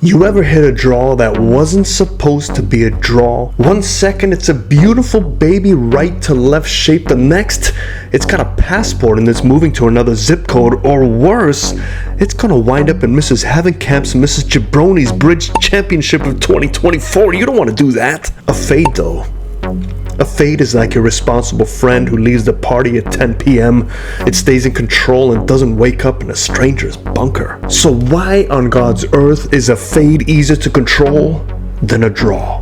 You ever hit a draw that wasn't supposed to be a draw? 1 second it's a beautiful baby right to left shape, the next it's got a passport and it's moving to another zip code, or worse, it's gonna wind up in Mrs. Havenkamp's Mrs. Jabroni's Bridge Championship of 2024. You don't want to do that. A fade though. A fade is like a responsible friend who leaves the party at 10 p.m. It stays in control and doesn't wake up in a stranger's bunker. So why on God's earth is a fade easier to control than a draw?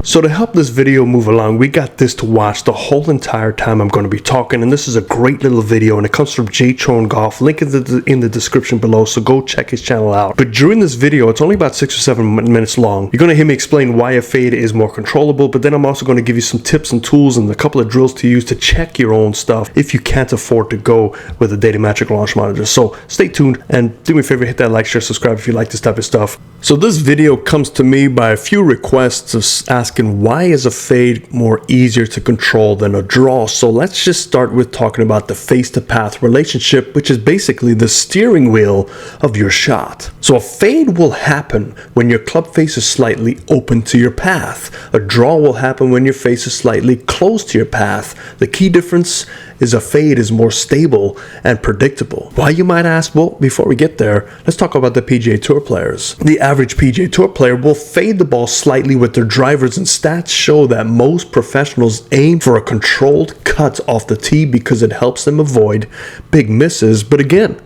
So to help this video move along, we got this to watch the whole entire time I'm going to be talking, and this is a great little video, and it comes from J Chon Golf. Link is in the description below, so go check his channel out. But during this video, it's only about 6 or 7 minutes long. You're going to hear me explain why a fade is more controllable, but then I'm also going to give you some tips and tools and a couple of drills to use to check your own stuff if you can't afford to go with a Data Magic Launch Monitor. So stay tuned and do me a favor, hit that like, share, subscribe if you like this type of stuff. So this video comes to me by a few requests of asking why is a fade more easier to control than a draw. So let's just start with talking about the face-to-path relationship, which is basically the steering wheel of your shot. So a fade will happen when your club face is slightly open to your path. A draw will happen when your face is slightly close to your path. The key difference is a fade is more stable and predictable. Why, you might ask? Well, before we get there, let's talk about the PGA Tour players. The average PGA Tour player will fade the ball slightly with their drivers, and stats show that most professionals aim for a controlled cut off the tee because it helps them avoid big misses. But again,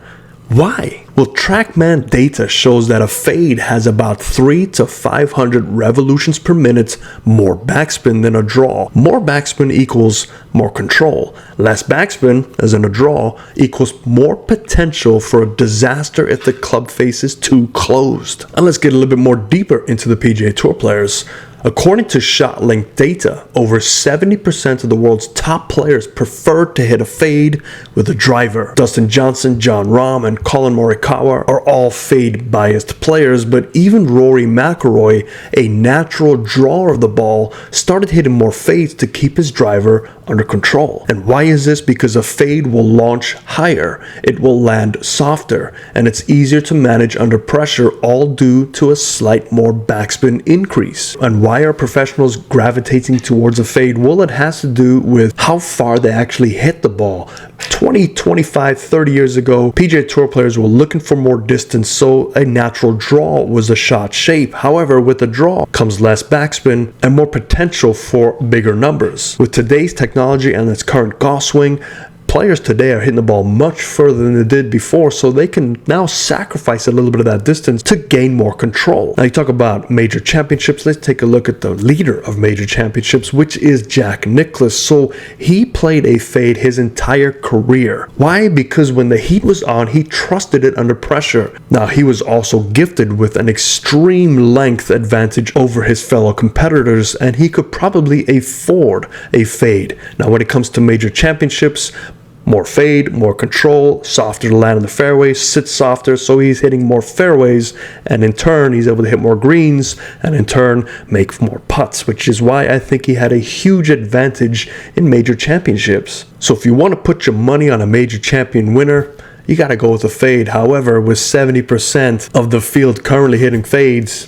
why? Well, TrackMan data shows that a fade has about 300 to 500 revolutions per minute more backspin than a draw. More backspin equals more control. Less backspin, as in a draw, equals more potential for a disaster if the club face is too closed. And let's get a little bit more deeper into the PGA Tour players. According to ShotLink data, over 70% of the world's top players prefer to hit a fade with a driver. Dustin Johnson, Jon Rahm, and Collin Morikawa are all fade-biased players, but even Rory McIlroy, a natural drawer of the ball, started hitting more fades to keep his driver under control. And why is this? Because a fade will launch higher, it will land softer, and it's easier to manage under pressure, all due to a slight more backspin increase. And why are professionals gravitating towards a fade? Well, it has to do with how far they actually hit the ball. 20, 25, 30 years ago, PGA Tour players were looking for more distance, so a natural draw was a shot shape. However, with a draw comes less backspin and more potential for bigger numbers. With today's technology and its current golf swing, players today are hitting the ball much further than they did before, so they can now sacrifice a little bit of that distance to gain more control. Now, you talk about major championships. Let's take a look at the leader of major championships, which is Jack Nicklaus. So he played a fade his entire career. Why? Because when the heat was on, he trusted it under pressure. Now, he was also gifted with an extreme length advantage over his fellow competitors, and he could probably afford a fade. Now, when it comes to major championships, more fade, more control, softer to land in the fairways, sits softer, so he's hitting more fairways, and in turn he's able to hit more greens, and in turn make more putts, which is why I think he had a huge advantage in major championships. So if you want to put your money on a major champion winner, you got to go with a fade. However, with 70% of the field currently hitting fades,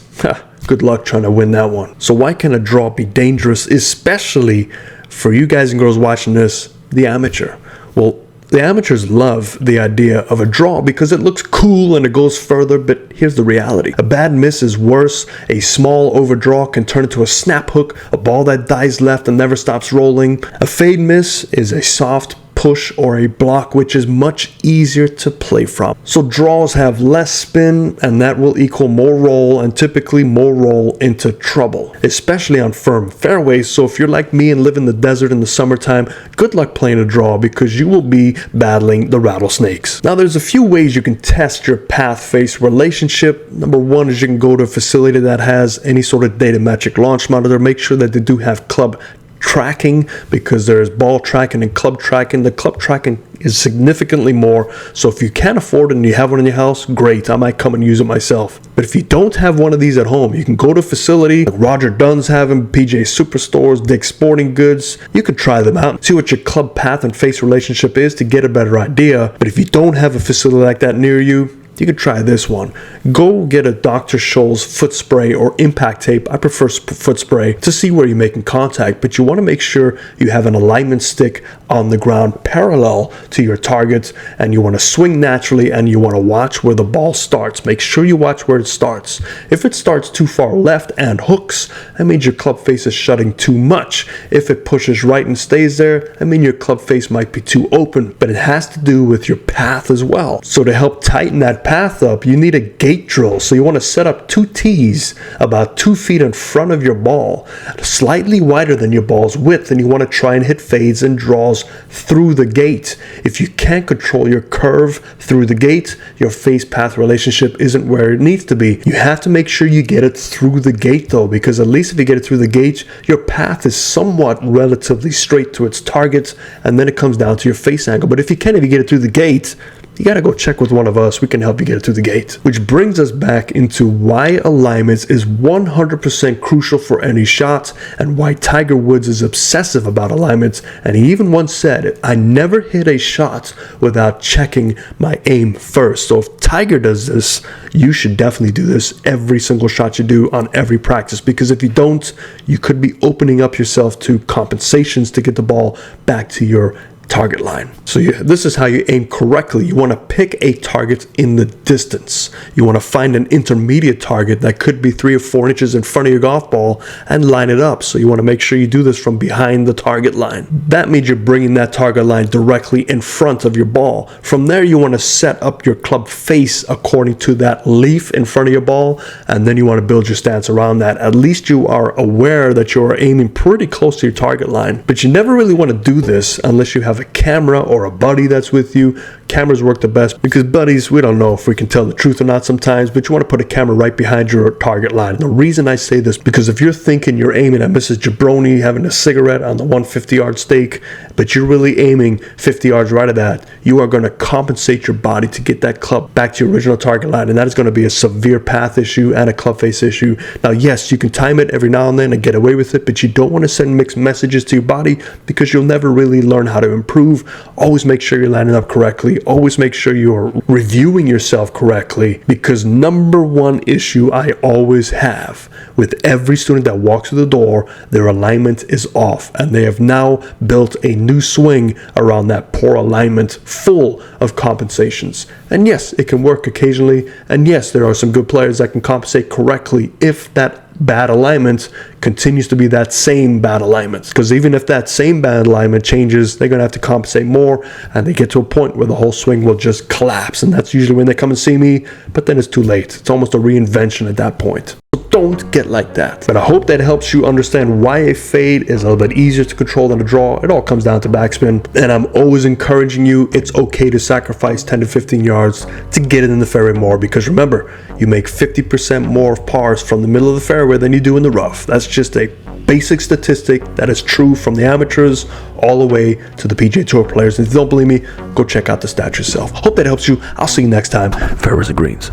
good luck trying to win that one. So why can a draw be dangerous, especially for you guys and girls watching this, the amateur? Well, the amateurs love the idea of a draw because it looks cool and it goes further, but here's the reality. A bad miss is worse. A small overdraw can turn into a snap hook, a ball that dies left and never stops rolling. A fade miss is a soft push or a block, which is much easier to play from. So draws have less spin, and that will equal more roll, and typically more roll into trouble, especially on firm fairways. So if you're like me and live in the desert in the summertime, good luck playing a draw because you will be battling the rattlesnakes. Now, there's a few ways you can test your path-face relationship. Number one is you can go to a facility that has any sort of Data Magic Launch Monitor. Make sure that they do have club tracking, because there's ball tracking and club tracking. The club tracking is significantly more, so if you can't afford it and you have one in your house, great, I might come and use it myself. But if you don't have one of these at home, you can go to a facility like Roger Dunn's have them, PGA Superstores, Dick's Sporting Goods. You can try them out, see what your club path and face relationship is to get a better idea. But if you don't have a facility like that near you, you could try this one. Go get a Dr. Scholl's foot spray or impact tape. I prefer foot spray to see where you're making contact, but you want to make sure you have an alignment stick on the ground parallel to your target, and you want to swing naturally, and you want to watch where the ball starts. Make sure you watch where it starts. If it starts too far left and hooks, that means your club face is shutting too much. If it pushes right and stays there, I mean your club face might be too open, but it has to do with your path as well. So to help tighten that path up, you need a gate drill. So you want to set up 2 tees about 2 feet in front of your ball, slightly wider than your ball's width, and you want to try and hit fades and draws through the gate. If you can't control your curve through the gate, your face path relationship isn't where it needs to be. You have to make sure you get it through the gate though, because at least if you get it through the gate, your path is somewhat relatively straight to its target, and then it comes down to your face angle. But if you can't even get it through the gate, you got to go check with one of us. We can help you get it through the gate. Which brings us back into why alignments is 100% crucial for any shot, and why Tiger Woods is obsessive about alignments. And he even once said, I never hit a shot without checking my aim first. So if Tiger does this, you should definitely do this every single shot you do on every practice, because if you don't, you could be opening up yourself to compensations to get the ball back to your target line. So this is how you aim correctly. You want to pick a target in the distance. You want to find an intermediate target that could be 3 or 4 inches in front of your golf ball and line it up. So you want to make sure you do this from behind the target line. That means you're bringing that target line directly in front of your ball. From there, you want to set up your club face according to that leaf in front of your ball, and then you want to build your stance around that. At least you are aware that you are aiming pretty close to your target line. But you never really want to do this unless you have a camera or a buddy that's with you. Cameras work the best because buddies, we don't know if we can tell the truth or not sometimes, but you want to put a camera right behind your target line. The reason I say this, because if you're thinking you're aiming at Mrs. Jabroni having a cigarette on the 150-yard stake, but you're really aiming 50 yards right at that, you are going to compensate your body to get that club back to your original target line, and that is going to be a severe path issue and a club face issue. Now, yes, you can time it every now and then and get away with it, but you don't want to send mixed messages to your body because you'll never really learn how to improve. Always make sure you're lining up correctly. Always make sure you're reviewing yourself correctly, because number one issue I always have with every student that walks through the door, their alignment is off, and they have now built a new swing around that poor alignment full of compensations. And yes, it can work occasionally, and yes, there are some good players that can compensate correctly if that bad alignment continues to be that same bad alignment, because even if that same bad alignment changes, they're going to have to compensate more, and they get to a point where the whole swing will just collapse, and that's usually when they come and see me, but then it's too late. It's almost a reinvention at that point. So don't get like that. But I hope that helps you understand why a fade is a little bit easier to control than a draw. It all comes down to backspin, and I'm always encouraging you, it's okay to sacrifice 10 to 15 yards to get it in the fairway more, because remember, you make 50% more pars from the middle of the fairway than you do in the rough. That's just a basic statistic that is true from the amateurs all the way to the PGA Tour players. And if you don't believe me, go check out the stats yourself. Hope that helps you. I'll see you next time. Fairways and greens.